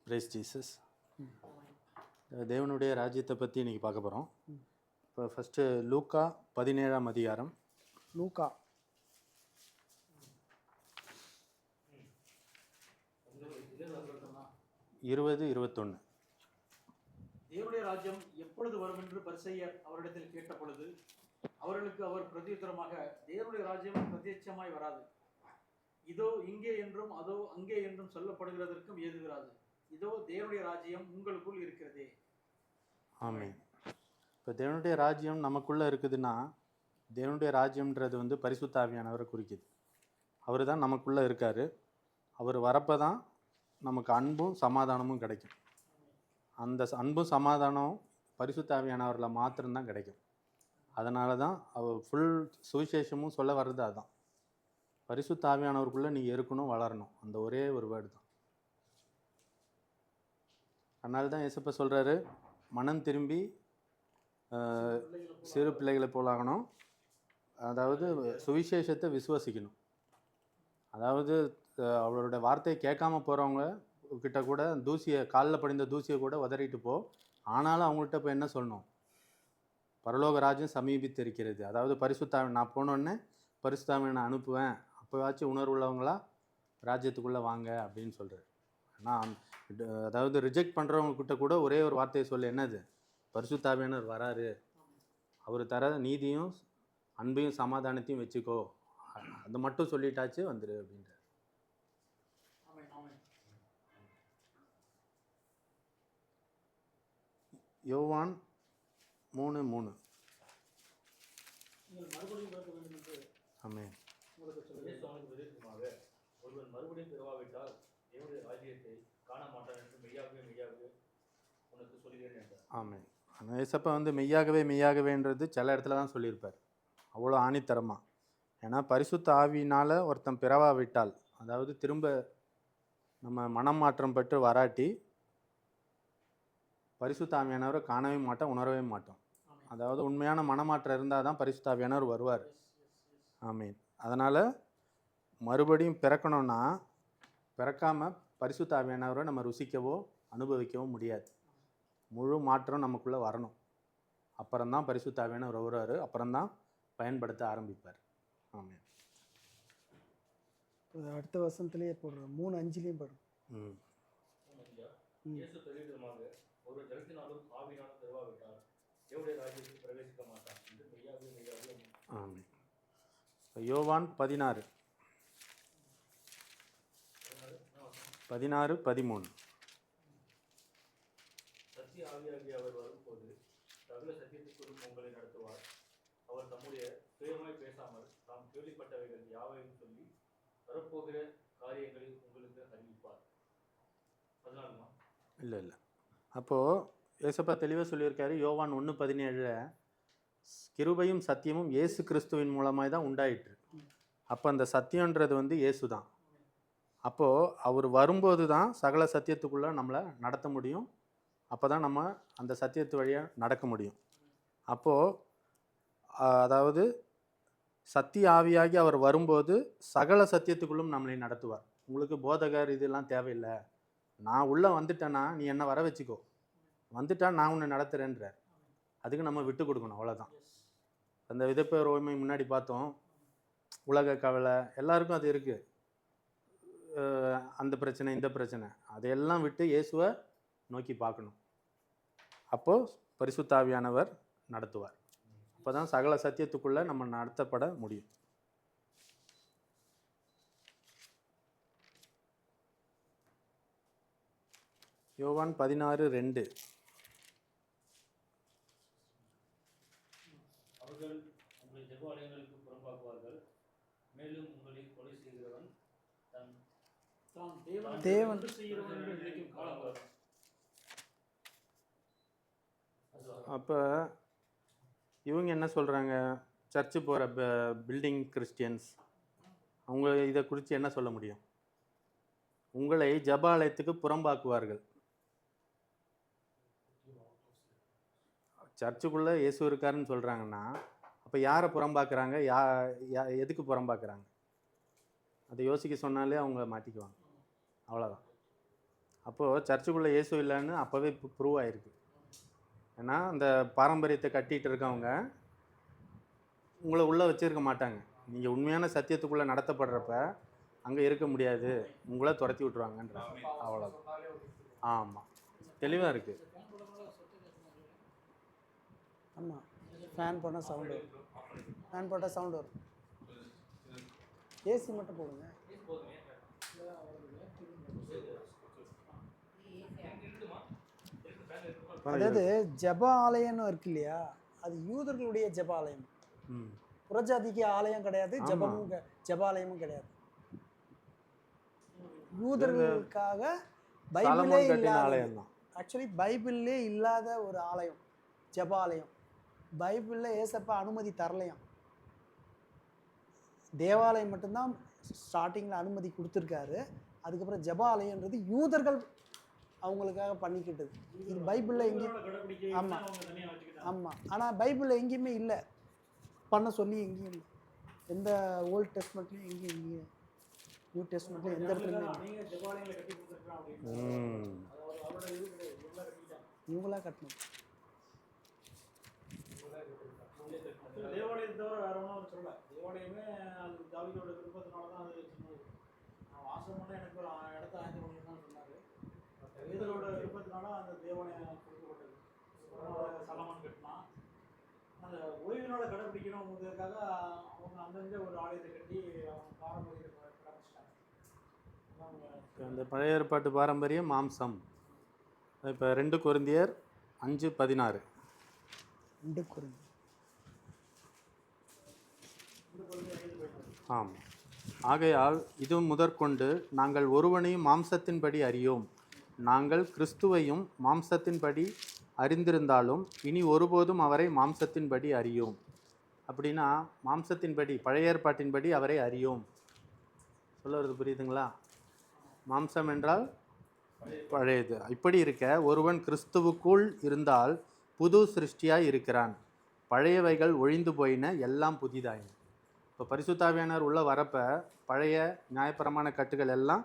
Brace Jesus. தேவனுடைய ராஜ்யத்தை பற்றி இன்றைக்கி பார்க்க போகிறோம். இப்போ ஃபஸ்ட்டு லூக்கா 17ஆம் அதிகாரம். லூக்கா 20-21. தேவனுடைய ராஜ்யம் எப்பொழுது வரும் என்று பரிசேயர் அவரிடத்தில் கேட்ட பொழுது அவர்களுக்கு அவர் பிரதியுத்தரமாக, தேவனுடைய ராஜ்யம் பிரத்யட்சமாய் வராது, இதோ இங்கே என்றும் அதோ அங்கே என்றும் சொல்லப்படுகிறதற்கும் ஏதுகிறாது. இதோ தேவனுடைய ராஜ்யம் உங்களுக்குள் இருக்கிறதே. ஆமென். இப்போ தேவனுடைய ராஜ்யம் நமக்குள்ளே இருக்குதுன்னா, தேவனுடைய ராஜ்யம்ன்றது பரிசுத்த ஆவியானவரை குறிக்குது. அவர் தான் நமக்குள்ளே இருக்கார். அவர் வரப்போ தான் நமக்கு அன்பும் சமாதானமும் கிடைக்கும். அந்த அன்பும் சமாதானம் பரிசுத்த ஆவியானவரில் மாத்திரம்தான் கிடைக்கும். அதனால தான் அவர் ஃபுல் சுவிசேஷமும் சொல்ல வர்றது அதுதான். பரிசுத்த ஆவியானவருக்குள்ளே நீங்கள் இருக்கணும், வளரணும். அந்த ஒரே ஒரு வேர்டு தான். அதனால தான் ஏசப்பா சொல்கிறாரு, மனம் திரும்பி சிறு பிள்ளைகளை போலாகணும். அதாவது சுவிசேஷத்தை விசுவசிக்கணும். அதாவது அவரோட வார்த்தையை கேட்காம போகிறவங்க கிட்ட கூட தூசியை, காலில் படிந்த தூசியை கூட உதறிட்டு போ. ஆனாலும் அவங்கள்ட்ட இப்போ என்ன சொல்லணும்? பரலோக ராஜ்யம் சமீபித்து இருக்கிறது. அதாவது பரிசுத்தாவின் நான் போனோடனே பரிசுத்தாவின் நான் அனுப்புவேன், அப்போவாச்சும் உணர்வுள்ளவங்களா ராஜ்யத்துக்குள்ளே வாங்க அப்படின்னு சொல்கிறார். ஆனால் அதாவது ரிஜெக்ட் பண்ணுறவங்கக்கிட்ட கூட ஒரே ஒரு வார்த்தையை சொல்லு, என்னது? பரிசுத்தாவியானவர் வராரு, அவர் தர நீதியும் அன்பையும் சமாதானத்தையும் வச்சுக்கோ, அது மட்டும் சொல்லிட்டாச்சு வந்துரு அப்படின்றார். யோவான் 3:3. ஆமென். ஒருவன் மறுபடியும் பிறவாவிட்டால் தேவனுடைய ராஜ்யத்தை காண மாட்டான் என்று மெய்யாகவே மெய்யாகவே உனக்கு சொல்கிறேன் என்றார். ஆமென். ஆனால் ஏசப்பா மெய்யாகவே மெய்யாகவேன்றது சில இடத்துல தான் சொல்லியிருப்பார், அவ்வளோ ஆணித்தரமாக. ஏன்னா பரிசுத்த ஆவியினால் ஒருத்தன் பிறவாவிட்டால், அதாவது திரும்ப நம்ம மனம் மாற்றம் பெற்று வராட்டி பரிசுத்த ஆவியானவரை காணவே மாட்டோம், உணரவே மாட்டோம். அதாவது உண்மையான மனமாற்றம் இருந்தால் தான் பரிசுத்த ஆவியானவர் வருவார். ஆமீன். அதனால் மறுபடியும் பிறக்கணும்னா, பிறக்காமல் பரிசுத்த ஆவியானவரை நம்ம ருசிக்கவோ அனுபவிக்கவோ முடியாது. முழு மாற்றம் நமக்குள்ளே வரணும். அப்புறம்தான் பரிசுத்த ஆவியானவர் வருவார், அப்புறம்தான் பயன்படுத்த ஆரம்பிப்பார். ஆமீன். அடுத்த வசனத்திலேயே போடுறோம், 3:5 போடுறோம். ஒரு ஜலத்தினாலும் ஆவியினாலும் பிறவாவிட்டால் தேவனுடைய ராஜ்யத்தில் பிரவேசிக்க மாட்டான் என்று மெய்யாகவே மெய்யாகவே. ஆமென். யோவான் 16:13. சத்திய ஆவியாகிய அவர் வரும்போது சகல சத்தியத்துக்குள்ளும் உங்களை நடத்துவார். அவர் தம்முடைய சுயமாய் பேசாமல் தாம் கேள்விப்பட்டவைகள் யாவையும் சொல்லி வரப்போகிற காரியங்களை உங்களுக்கு அறிவிப்பார். அதனால்மா இல்லை. அப்போது ஏசப்பா தெளிவாக சொல்லியிருக்காரு. யோவான் 1:17, கிருபையும் சத்தியமும் இயேசு கிறிஸ்துவின் மூலமாக தான் உண்டாயிற்று. அப்போ அந்த சத்தியன்றது இயேசு தான். அப்போது அவர் வரும்போது தான் சகல சத்தியத்துக்குள்ளே நம்மளை நடத்த முடியும். அப்போ தான் நம்ம அந்த சத்தியத்து வழியாக நடக்க முடியும். அப்போது அதாவது சத்திய ஆவியாகி அவர் வரும்போது சகல சத்தியத்துக்குள்ளும் நம்மளை நடத்துவார். உங்களுக்கு போதகர் இதெல்லாம் தேவையில்லை, நான் உள்ளே வந்துட்டேன்னா நீ என்னை வர வச்சுக்கோ, வந்துட்டா நான் உன்னை நடத்துகிறேன்றார். அதுக்கு நம்ம விட்டு கொடுக்கணும், அவ்வளோதான். அந்த விதப்பேர் ஓய்மை முன்னாடி பார்த்தோம். உலக கவலை எல்லாருக்கும் அது இருக்குது. அந்த பிரச்சனை இந்த பிரச்சனை அதையெல்லாம் விட்டு இயேசுவை நோக்கி பார்க்கணும். அப்போது பரிசுத்த ஆவியானவர் நடத்துவார். அப்போ தான் சகல சத்தியத்துக்குள்ளே நம்ம நடத்தப்பட முடியும். யோவான் 16:2. அவர்கள் உங்களை தேவாலயங்களுக்கு புறம்பாக்குவார்கள், மேலும் உங்களை கொலை செய்கிறவன் தேவன் செய்கிறவன் காலம் வரும். அப்போ இவங்க என்ன சொல்கிறாங்க? சர்ச்சு போகிற பில்டிங் கிறிஸ்டியன்ஸ் அவங்க இதை குறித்து என்ன சொல்ல முடியும்? உங்களை ஜபாலயத்துக்கு புறம்பாக்குவார்கள். சர்ச்சுக்குள்ளே இயேசு இருக்காருன்னு சொல்கிறாங்கன்னா, அப்போ யாரை புறம்பாக்குறாங்க? எதுக்கு புறம்பாக்குறாங்க? அதை யோசிக்க சொன்னாலே அவங்க மாட்டிக்குவாங்க. அவ்வளோதான். அப்போது சர்ச்சுக்குள்ளே இயேசு இல்லைன்னு அப்போவே ப்ரூவ் ஆயிருக்கு. ஏன்னா அந்த பாரம்பரியத்தை கட்டிகிட்டு இருக்கவங்க உங்களை உள்ளே வச்சிருக்க மாட்டாங்க. நீங்கள் உண்மையான சத்தியத்துக்குள்ளே நடத்தப்படுறப்ப அங்கே இருக்க முடியாது, உங்களை துரத்தி விட்ருவாங்கன்ற. அவ்வளோ. ஆமாம், தெளிவாக இருக்குது. ஆமாம், ஃபேன் போட்டால் சவுண்டு வரும். ஃபேன் போட்டால் சவுண்டு வரும். ஏசி மட்டும் போடுங்க. அதாவது ஜெப ஆலயம்னு இருக்கு இல்லையா, அது யூதர்களுடைய ஜெப ஆலயம். புறஜாதிக்கு ஆலயம் கிடையாது, ஜெபாலயமும் கிடையாது. யூதர்களுக்காக பைபிளே இல்லாத, ஆக்சுவலி பைபிள்லே இல்லாத ஒரு ஆலயம் ஜெபாலயம். பைபிளில் ஏசப்பா அனுமதி தரலையாம். தேவாலயம் மட்டும்தான் ஸ்டார்டிங்கில் அனுமதி கொடுத்துருக்காரு. அதுக்கப்புறம் ஜெபாலயன்றது யூதர்கள் அவங்களுக்காக பண்ணிக்கிட்டது. இது பைபிளில் எங்கேயும், ஆமாம் ஆமாம், ஆனால் பைபிளில் எங்கேயுமே இல்லை, பண்ண சொல்லி எங்கேயும் இல்லை. எந்த ஓல்ட் டெஸ்ட்மெண்ட்லையும் எங்கேயும் நியூ டெஸ்ட்மெண்ட்லையும் எந்த இடத்துலையுமே இவங்களா கட்டணும். தேவாலயத்தை தவிர வேற ஒன்றும் அவர் சொல்லலை. தேவாலயமே அது தாவீதோட விருப்பத்தினால தான் அது சொன்னது. நான் வாசம் பண்ண எனக்கு ஒரு இடத்த ஆய்ந்து பண்ணிருந்தான்னு சொன்னார். தாவீதோட விருப்பத்தினால அந்த தேவாலயம் கொடுக்கப்பட்டது. சலமான் கட்டினான். அந்த ஓய்வு நாளை கடைப்பிடிக்கணுங்கிறதுக்காக அவங்க அங்கங்கே ஒரு ஆலயத்தை கட்டி அவங்க பாரம்பரியத்தை கடைப்பிடிச்சிட்டாங்க. அந்த பழைய ஏற்பாட்டு பாரம்பரியம் மாம்சம். இப்போ 2 கொரிந்தியர் 5:16. 2 கொரிந்தியர். ஆமாம். ஆகையால் இது முதற்கொண்டு நாங்கள் ஒருவனையும் மாம்சத்தின்படி அறியோம். நாங்கள் கிறிஸ்துவையும் மாம்சத்தின்படி அறிந்திருந்தாலும் இனி ஒருபோதும் அவரை மாம்சத்தின்படி அறியோம். அப்படின்னா மாம்சத்தின்படி, பழைய ஏற்பாட்டின்படி அவரை அறியோம் சொல்லுறது புரியுதுங்களா? மாம்சம் என்றால் பழையது. இப்படி இருக்க ஒருவன் கிறிஸ்துவுக்குள் இருந்தால் புது சிருஷ்டியாய் இருக்கிறான், பழையவைகள் ஒழிந்து போயின, எல்லாம் புதிதாயின. இப்போ பரிசுத்த ஆவியானவர் உள்ள வரப்ப பழைய நியாயப்பிரமாண கட்டுகள் எல்லாம்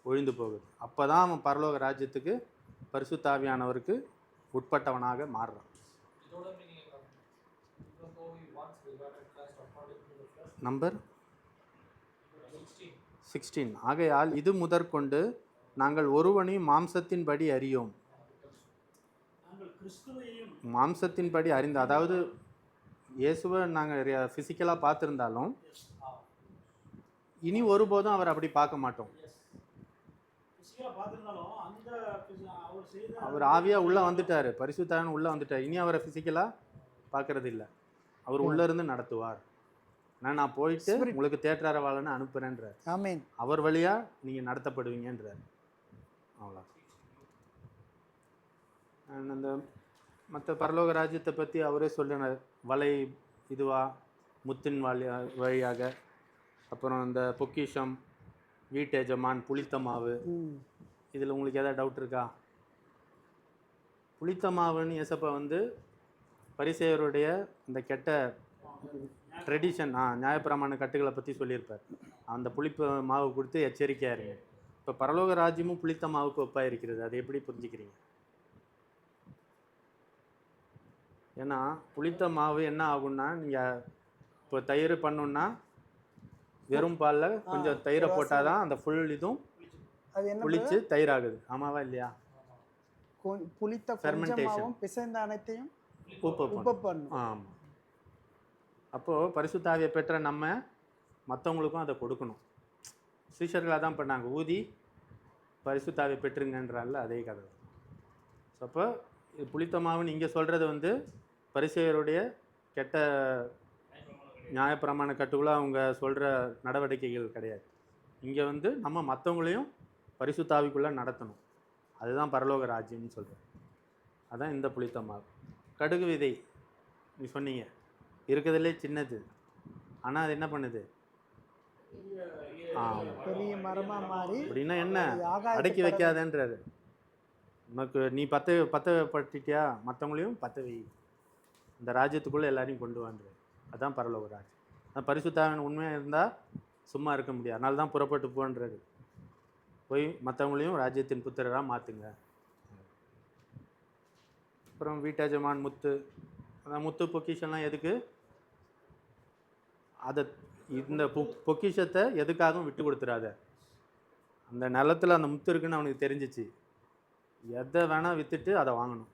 ஒழிந்து போகுது. அப்போ தான் அவன் பரலோக ராஜ்யத்துக்கு பரிசுத்த ஆவியானவருக்கு உட்பட்டவனாக மாறுறான். நம்பர் 16. ஆகையால் இது முதற்கொண்டு நாங்கள் ஒருவனையும் மாம்சத்தின்படி அறியோம். மாம்சத்தின்படி அறிந்த, அதாவது இயேசுவை நாங்கள் ஃபிசிக்கலாக பார்த்துருந்தாலும் இனி ஒருபோதும் அவர் அப்படி பார்க்க மாட்டோம். அவர் ஆவியாக உள்ளே வந்துட்டார், பரிசுத்தாவின் உள்ளே வந்துட்டார். இனி அவரை ஃபிசிக்கலாக பார்க்கறது இல்லை. அவர் உள்ளே இருந்து நடத்துவார். நான் போயிட்டு உங்களுக்கு தேற்றரவாளன்னு அனுப்புகிறேன்றார். ஆமென். அவர் வழியாக நீங்கள் நடத்தப்படுவீங்கன்றார். அவ்வளோ. அந்த மற்ற பரலோக ராஜ்யத்தை பற்றி அவரே சொல்லினார். வலை இதுவா, முத்தின் வழியாக, அப்புறம் இந்த பொக்கிஷம், வீட்டெஜமான், புளித்த மாவு. இதில் உங்களுக்கு ஏதாவது டவுட் இருக்கா? புளித்த மாவுன்னு ஏசப்பா வந்து பரிசேயருடைய இந்த கெட்ட ட்ரெடிஷன், நியாயப்பிரமாண கட்டுகளை பற்றி சொல்லியிருப்பார். அந்த புளிப்பு மாவு கொடுத்து எச்சரிக்கையாக இருங்க. இப்போ பரலோக ராஜ்யமும் புளித்த மாவுக்கு ஒப்பாக இருக்கிறது. அதை எப்படி புரிஞ்சுக்கிறீங்க? ஏன்னா புளித்த மாவு என்ன ஆகும்னா, நீங்கள் இப்போ தயிர் பண்ணணுன்னா வெறும் பாலில் கொஞ்சம் தயிரை போட்டால் தான் அந்த ஃபுல் இதுவும் புளிச்சு தயிர் ஆகுது. ஆமாவா இல்லையா? புளித்த ஃபெர்மெண்டேஷன் பிசைந்த அனைத்தையும் உப்பு பண்ணும். ஆமாம். அப்போது பரிசுத்த ஆவியை பெற்ற நம்ம மற்றவங்களுக்கும் அதை கொடுக்கணும். சீஷர்களாக தான் பண்ணாங்க, ஊதி பரிசுத்த ஆவியை பெற்றுங்கன்றால அதே கதை. ஸோ அப்போ புளித்த மாவுன்னு இங்கே சொல்கிறது வந்து பரிசேயருடைய கெட்ட நியாயப்பிரமாண கட்டுக்குள்ள அவங்க சொல்கிற நடவடிக்கைகள் கிடையாது. இங்கே வந்து நம்ம மற்றவங்களையும் பரிசுத்த ஆவிக்குள்ளே நடத்தணும். அதுதான் பரலோக ராஜ்யம்னு சொல்கிறேன். அதான் இந்த புளித்த மாவு. கடுகு விதை நீ சொன்னீங்க, இருக்கிறதுலே சின்னது, ஆனால் அது என்ன பண்ணுது? பெரிய மரமா மாறி. அப்படின்னா என்ன? அடக்கி வைக்காதன்றாரு. உனக்கு நீ பற்றிட்டியா, மற்றவங்களையும் பற்ற வை, இந்த ராஜ்யத்துக்குள்ளே எல்லாரையும் கொண்டு வான்றாரு. அதுதான் பரலோக ராஜ்யம். அதான் பரிசுத்த ஆவியின் உண்மையாக இருந்தால் சும்மா இருக்க முடியாது. அதனால தான் புறப்பட்டு போன்றாரு. போய் மற்றவங்களையும் ராஜ்யத்தின் புத்திரராக மாற்றுங்க. அப்புறம் வீட்டஜமான் முத்து, அதான் முத்து பொக்கிஷம்லாம் எதுக்கு? அதை இந்த பொக்கிஷத்தை எதுக்காகவும் விட்டு கொடுத்துடாத. அந்த நிலத்தில் அந்த முத்து இருக்குன்னு அவனுக்கு தெரிஞ்சிச்சு, எதை வேணால் விற்றுட்டு அதை வாங்கணும்.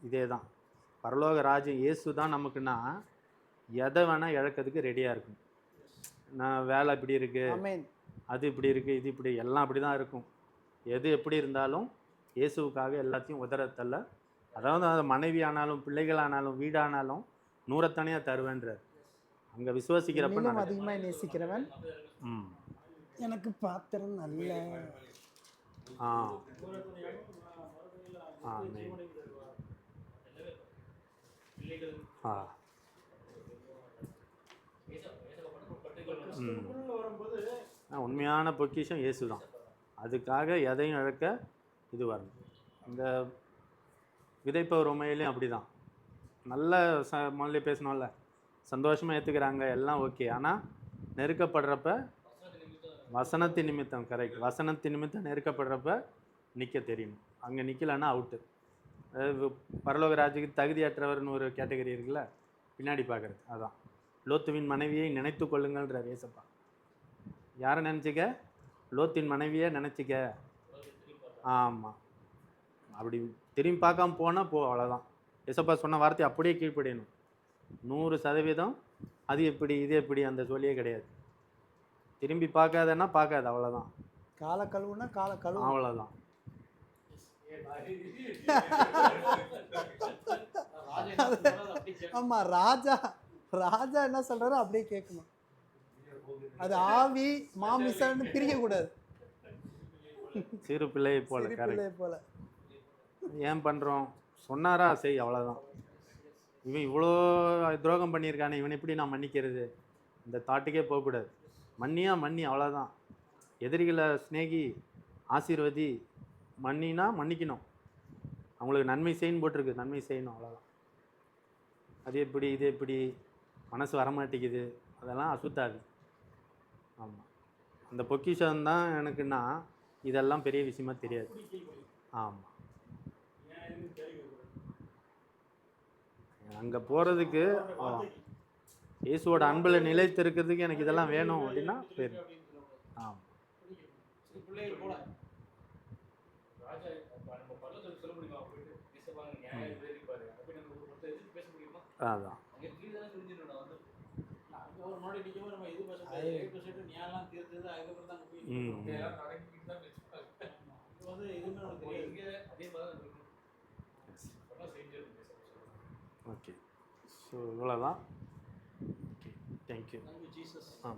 இதே தான் பரலோக ராஜ்யம். இயேசு தான் நமக்குன்னா எதை வேணால் இழக்கிறதுக்கு ரெடியாக இருக்கும். நான் வேலை இப்படி இருக்குது, ஆமென். அது இப்படி இருக்குது, இது இப்படி, எல்லாம் அப்படி தான் இருக்கும். எது எப்படி இருந்தாலும் இயேசுவுக்காக எல்லாத்தையும் உதறத்தல்ல. அதாவது அது மனைவி ஆனாலும் பிள்ளைகளானாலும் வீடானாலும் நூறத்தனையாக தருவேன்றார். அங்கே விசுவாசிக்கிறப்ப இன்னும் நடக்கும். அதிகமாக நேசிக்கிறவன் ம் எனக்கு பாத்திரம் நல்ல. ஆ ஆமென். ஆ வரும்போது உண்மையான பொக்கிஷம் இயேசு தான். அதுக்காக எதையும் இழக்க இது வரணும். இந்த விதைப்பவர் உண்மையிலையும் அப்படி தான். நல்ல முதல்ல பேசணும்ல, சந்தோஷமாக ஏற்றுக்கிறாங்க, எல்லாம் ஓகே. ஆனால் நெருக்கப்படுறப்ப வசனத்தின் நிமித்தம், கரெக்ட், வசனத்தின் நிமித்தம் நெருக்கப்படுறப்ப நிற்க தெரியணும். அங்கே நிற்கலன்னா அவுட்டு. அதாவது பரலோக ராஜ்யத்துக்கு தகுதியற்றவர்னு ஒரு கேட்டகரி இருக்குல்ல, பின்னாடி பார்க்குறது. அதான் லோத்துவின் மனைவியை நினைத்து கொள்ளுங்கள்ன்றார் ஏசப்பா. யாரை நினச்சிக்க? லோத்தின் மனைவியை நினச்சிக்க. ஆமாம், அப்படி திரும்பி பார்க்காம போனால் போ, அவ்வளோதான். ஏசப்பா சொன்ன வார்த்தை அப்படியே கீழ்ப்படியணும் 100%. அது எப்படி இது எப்படி அந்த சொல்லியே கிடையாது. திரும்பி பார்க்காதன்னா பார்க்காது, அவ்வளோதான். காலை கழுவுனா காலை கழுவு. அவ்வளோதான். ஆமா, ராஜா ராஜா என்ன சொல்றாரோ அப்படியே கேட்கணும். அது ஆவி மாமிசம்னு பிரியக்கூடாது. சிறு பிள்ளையை போல, சிறு கரெக்ட். பிள்ளை போல. ஏன் பண்ணுறோம்? சொன்னாரா செய், அவ்வளோதான். இவன் இவ்வளோ துரோகம் பண்ணியிருக்கானே, இவன் எப்படி நான் மன்னிக்கிறது? இந்த தாட்டுக்கே போகக்கூடாது. மன்னியா மன்னி, அவ்வளோதான். எதிரிகளை ஸ்நேகி, ஆசீர்வதி, மன்னினா மன்னிக்கணும். அவங்களுக்கு நன்மை செய்யணும் போட்டிருக்கு, நன்மை செய்யணும், அவ்வளோதான். அது எப்படி இது எப்படி மனசு வரமாட்டேங்குது, அதெல்லாம் அசுத்தாது. ஆமாம், அந்த பொக்கிஷம்தான் எனக்குன்னா இதெல்லாம் பெரிய விஷயமா தெரியாது. ஆமாம், அங்கே போகிறதுக்கு இயேசுவோட அன்பில் நிலைத்திருக்கிறதுக்கு எனக்கு இதெல்லாம் வேணும் அப்படின்னா சரி. ஆமாம், பிள்ளைகள் போல ராஜா நம்ம பல்லத்தில் சொல்ல முடியுமா? போயிட்டு பேசப்பாங்க, நியாயம் எழுதிப்பாரு அப்படி நம்ம ஒருத்தர் எதிர்த்து பேச முடியுமா? அதான். அங்கே கீழே தானே தெரிஞ்சிடணும். நான் வந்து அங்க ஒரு முன்னாடி நிற்கும் நம்ம இது பேசுறது நியாயம்லாம் தீர்த்தது அதுக்கப்புறம் தான் போய் எல்லாரும் நடக்கிட்டு தான் பேசுவாங்க. இது வந்து எதுவுமே நமக்கு தெரியாது. இங்கே அதே மாதிரி தான் இருக்கும். சொன்னா செஞ்சிடும் பேச. ஓகே, ஸோ இவ்வளோதான். Okay, thank you. Thank you, Jesus. Ah.